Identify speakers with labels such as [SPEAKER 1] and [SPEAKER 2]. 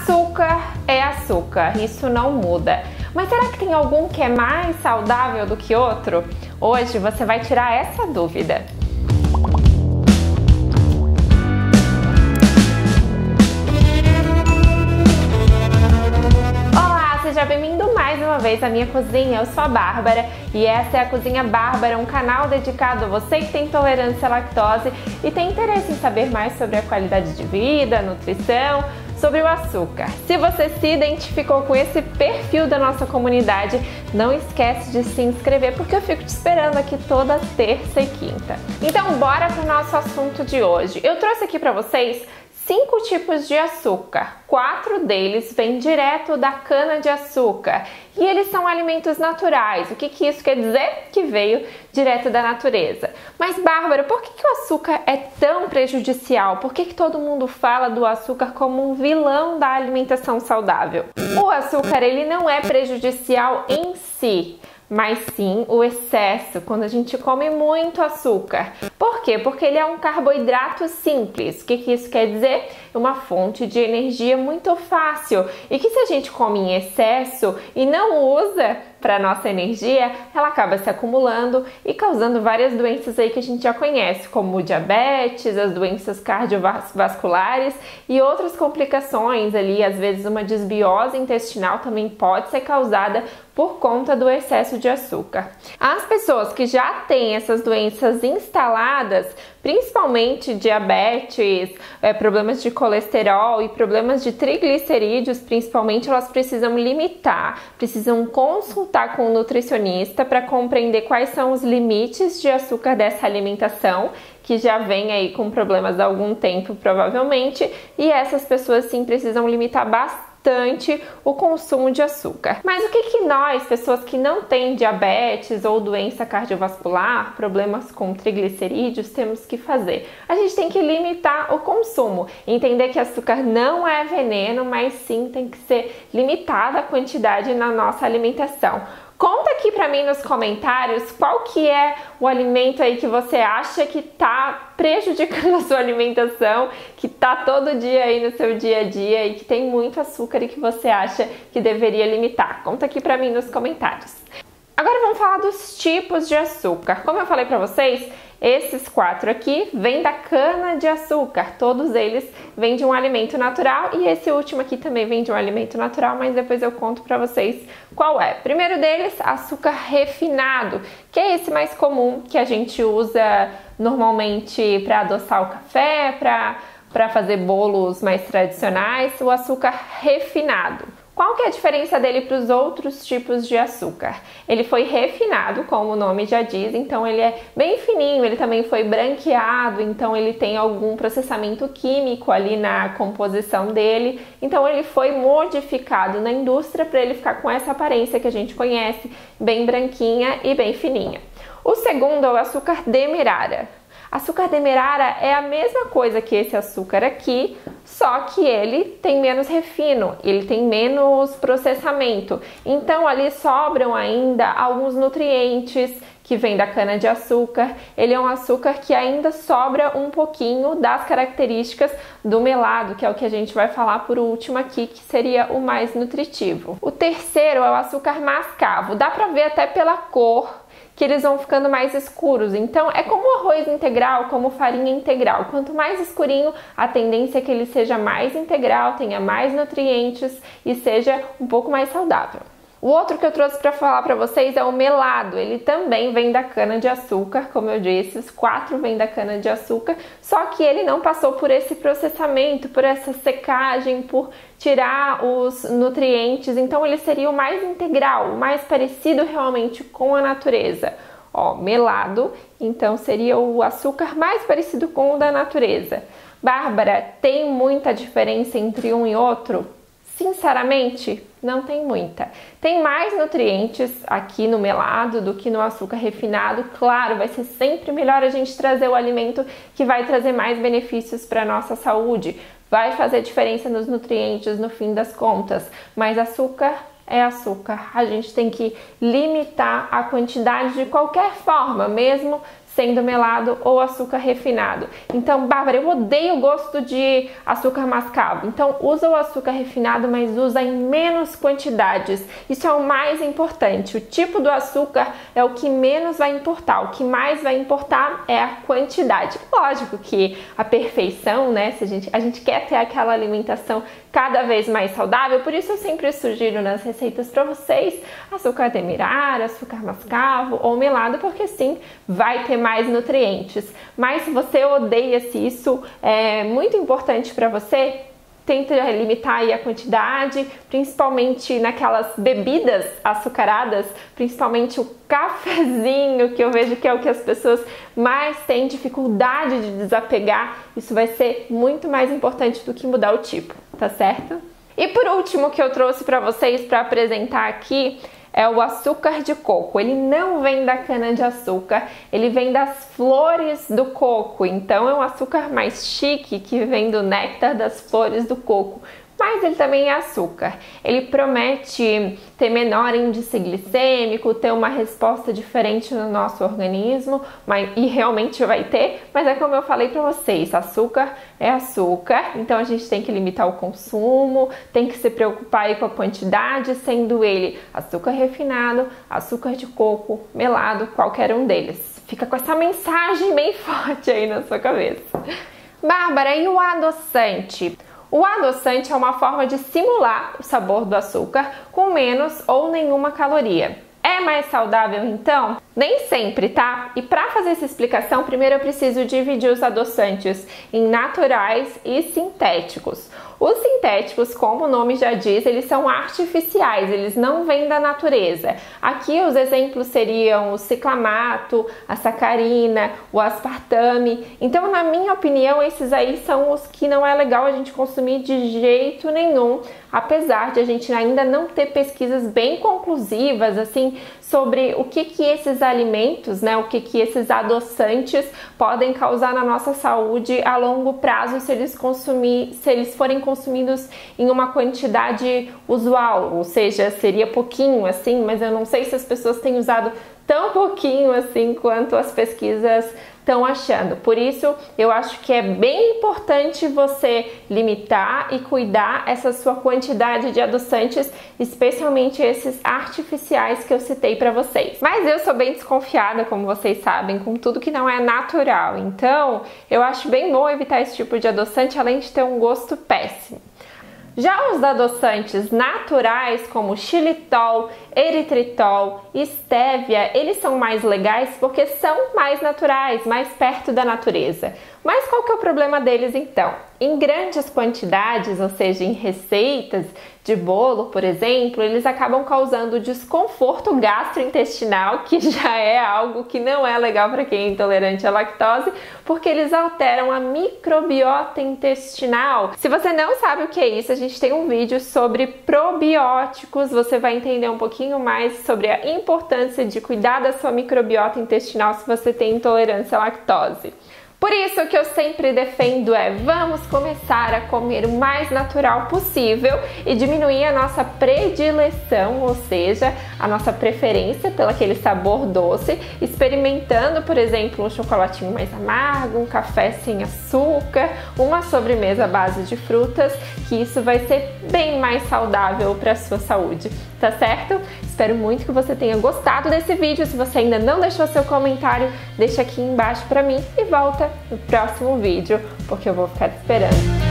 [SPEAKER 1] Açúcar é açúcar, isso não muda. Mas será que tem algum que é mais saudável do que outro? Hoje você vai tirar essa dúvida. Olá, seja bem-vindo mais uma vez à minha cozinha. Eu sou a Bárbara e essa é a Cozinha Bárbara, um canal dedicado a você que tem intolerância à lactose e tem interesse em saber mais sobre a qualidade de vida, nutrição, sobre o açúcar. Se você se identificou com esse perfil da nossa comunidade, não esquece de se inscrever porque eu fico te esperando aqui toda terça e quinta. Então bora para o nosso assunto de hoje. Eu trouxe aqui para vocês 5 tipos de açúcar. 4 deles vêm direto da cana-de-açúcar e eles são alimentos naturais. O que isso quer dizer? Que veio direto da natureza. Mas Bárbara, por que o açúcar é tão prejudicial? Por que todo mundo fala do açúcar como um vilão da alimentação saudável? O açúcar ele não é prejudicial em si, mas sim o excesso, quando a gente come muito açúcar. Por quê? Porque ele é um carboidrato simples. O que isso quer dizer? Uma fonte de energia muito fácil e que se a gente come em excesso e não usa para nossa energia, ela acaba se acumulando e causando várias doenças aí que a gente já conhece, como o diabetes, as doenças cardiovasculares e outras complicações ali, às vezes uma desbiose intestinal também pode ser causada por conta do excesso de açúcar. As pessoas que já têm essas doenças instaladas, principalmente diabetes, problemas de colesterol e problemas de triglicerídeos, principalmente, elas precisam limitar, precisam consultar com um nutricionista para compreender quais são os limites de açúcar dessa alimentação, que já vem aí com problemas há algum tempo, provavelmente, e essas pessoas sim precisam limitar bastante o consumo de açúcar. Mas o que nós, pessoas que não têm diabetes ou doença cardiovascular, problemas com triglicerídeos, temos que fazer? A gente tem que limitar o consumo, entender que açúcar não é veneno, mas sim tem que ser limitada a quantidade na nossa alimentação. Conta aqui pra mim nos comentários qual que é o alimento aí que você acha que tá prejudicando a sua alimentação, que tá todo dia aí no seu dia a dia e que tem muito açúcar e que você acha que deveria limitar. Conta aqui pra mim nos comentários. Agora vamos falar dos tipos de açúcar. Como eu falei pra vocês, esses 4 aqui vêm da cana-de-açúcar, todos eles vêm de um alimento natural e esse último aqui também vem de um alimento natural, mas depois eu conto pra vocês qual é. Primeiro deles, açúcar refinado, que é esse mais comum que a gente usa normalmente para adoçar o café, para fazer bolos mais tradicionais, o açúcar refinado. Qual que é a diferença dele para os outros tipos de açúcar? Ele foi refinado, como o nome já diz, então ele é bem fininho, ele também foi branqueado, então ele tem algum processamento químico ali na composição dele, então ele foi modificado na indústria para ele ficar com essa aparência que a gente conhece, bem branquinha e bem fininha. O segundo é o açúcar demerara. Açúcar demerara é a mesma coisa que esse açúcar aqui, só que ele tem menos refino, ele tem menos processamento. Então ali sobram ainda alguns nutrientes que vêm da cana-de-açúcar. Ele é um açúcar que ainda sobra um pouquinho das características do melado, que é o que a gente vai falar por último aqui, que seria o mais nutritivo. O terceiro é o açúcar mascavo. Dá pra ver até pela cor que eles vão ficando mais escuros. Então é como arroz integral, como farinha integral. Quanto mais escurinho, a tendência é que ele seja mais integral, tenha mais nutrientes e seja um pouco mais saudável. O outro que eu trouxe para falar para vocês é o melado. Ele também vem da cana-de-açúcar, como eu disse, os 4 vêm da cana-de-açúcar, só que ele não passou por esse processamento, por essa secagem, por tirar os nutrientes, então ele seria o mais integral, o mais parecido realmente com a natureza. Ó, melado, então seria o açúcar mais parecido com o da natureza. Bárbara, tem muita diferença entre um e outro? Sinceramente, não tem muita. Tem mais nutrientes aqui no melado do que no açúcar refinado. Claro, vai ser sempre melhor a gente trazer o alimento que vai trazer mais benefícios para a nossa saúde. Vai fazer diferença nos nutrientes no fim das contas, mas açúcar é açúcar. A gente tem que limitar a quantidade de qualquer forma, mesmo sendo melado ou açúcar refinado. Então, Bárbara, eu odeio o gosto de açúcar mascavo. Então, usa o açúcar refinado, mas usa em menos quantidades. Isso é o mais importante. O tipo do açúcar é o que menos vai importar. O que mais vai importar é a quantidade. Lógico que a perfeição, né? Se a gente quer ter aquela alimentação cada vez mais saudável, por isso eu sempre sugiro nas receitas para vocês açúcar demerara, açúcar mascavo ou melado, porque sim, vai ter mais nutrientes. Mas se você odeia, se isso é muito importante para você, tenta limitar aí a quantidade, principalmente naquelas bebidas açucaradas, principalmente o cafezinho, que eu vejo que é o que as pessoas mais têm dificuldade de desapegar. Isso vai ser muito mais importante do que mudar o tipo, tá certo? E por último, que eu trouxe para vocês para apresentar aqui é o açúcar de coco. Ele não vem da cana-de-açúcar, ele vem das flores do coco. Então é um açúcar mais chique que vem do néctar das flores do coco. Mas ele também é açúcar. Ele promete ter menor índice glicêmico, ter uma resposta diferente no nosso organismo, e realmente vai ter, mas é como eu falei para vocês, açúcar é açúcar, então a gente tem que limitar o consumo, tem que se preocupar aí com a quantidade, sendo ele açúcar refinado, açúcar de coco, melado, qualquer um deles. Fica com essa mensagem bem forte aí na sua cabeça. Bárbara, e o adoçante? O adoçante é uma forma de simular o sabor do açúcar com menos ou nenhuma caloria. É mais saudável então? Nem sempre, tá? E para fazer essa explicação, primeiro eu preciso dividir os adoçantes em naturais e sintéticos. Os sintéticos, como o nome já diz, eles são artificiais, eles não vêm da natureza. Aqui os exemplos seriam o ciclamato, a sacarina, o aspartame. Então, na minha opinião, esses aí são os que não é legal a gente consumir de jeito nenhum, apesar de a gente ainda não ter pesquisas bem conclusivas assim sobre o que esses alimentos, né, o que esses adoçantes podem causar na nossa saúde a longo prazo se eles forem consumidos em uma quantidade usual, ou seja, seria pouquinho assim, mas eu não sei se as pessoas têm usado tão pouquinho assim quanto as pesquisas estão achando. Por isso, eu acho que é bem importante você limitar e cuidar essa sua quantidade de adoçantes, especialmente esses artificiais que eu citei para vocês. Mas eu sou bem desconfiada, como vocês sabem, com tudo que não é natural. Então, eu acho bem bom evitar esse tipo de adoçante, além de ter um gosto péssimo. Já os adoçantes naturais, como xilitol, eritritol, estévia, eles são mais legais porque são mais naturais, mais perto da natureza. Mas qual que é o problema deles então? Em grandes quantidades, ou seja, em receitas de bolo, por exemplo, eles acabam causando desconforto gastrointestinal, que já é algo que não é legal para quem é intolerante à lactose, porque eles alteram a microbiota intestinal. Se você não sabe o que é isso, a gente tem um vídeo sobre probióticos, você vai entender um pouquinho mais sobre a importância de cuidar da sua microbiota intestinal se você tem intolerância à lactose. Por isso que eu sempre defendo vamos começar a comer o mais natural possível e diminuir a nossa predileção, ou seja, a nossa preferência pelo aquele sabor doce, experimentando, por exemplo, um chocolatinho mais amargo, um café sem açúcar, uma sobremesa à base de frutas, que isso vai ser bem mais saudável para a sua saúde, tá certo? Espero muito que você tenha gostado desse vídeo. Se você ainda não deixou seu comentário, deixa aqui embaixo para mim e volta no próximo vídeo, porque eu vou ficar te esperando.